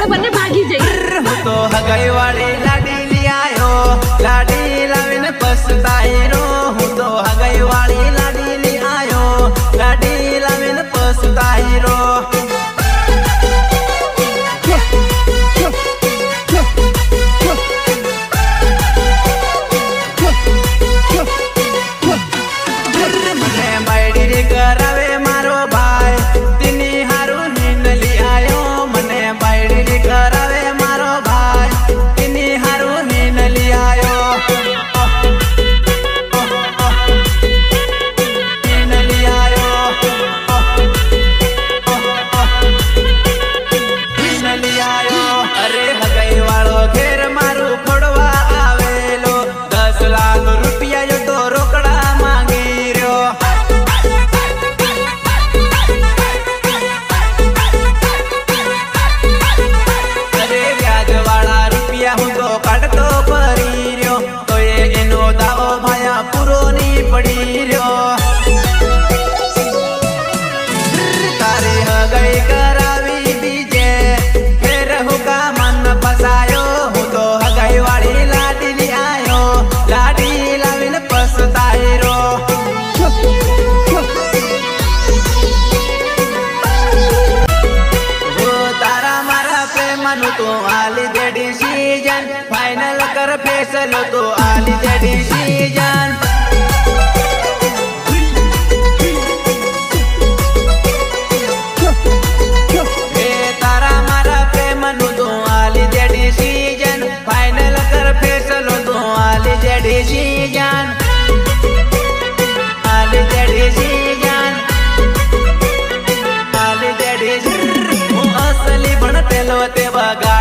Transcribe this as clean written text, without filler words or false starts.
આપણે બંને ભાગી જઈએ. હું તો હગાઈ વાળી લાડી લઈ આયો, લાડી લાવીને પછતાઈ રો. હું તો હગાઈ વાળી લાડી લઈ આયો, લાડી લાવીને પછતાઈ રો. કરાવે મારો ભાઈ તેની હારું નીન લઈ આયો. મને બાયડી કરાવે મારો ભાઈ તેની હારું નીન લઈ આયો. નીન લઈ આયો, નીન લઈ આયો. અરે હગાઈ વાળો ઘેર મારું ફોડવા આવેલો, 10 લાખ રૂપિયા જો તો રોકડા માંગી રહ્યો. હું તો કાઢતો ફરી રહ્યો, તો એનો દાવો ભાયા પૂરો ની પડી રહ્યો. તારી હગાઈ કરાવી બીજે ફેર હું કા મન ફસાયો. હું તો હગાઈ વાળી લાડી લઈ આયો, લાડી લાવીને પછતાઈ રો. તારા મારા પ્રેમનું તો આલી દે ડિસિઝન, ફાઇનલ કર ફેસલો તો આલી દે ડિસિઝન. એ તારા મારા પ્રેમનું તો આલી દે ડિસિઝન, ફાઇનલ કર ફેસલો તો આલી દે ડિસિઝન, આલી દે ડિસિઝન, આલી દે ડિસિઝન. હું અસલી ભણતેલો તે વગા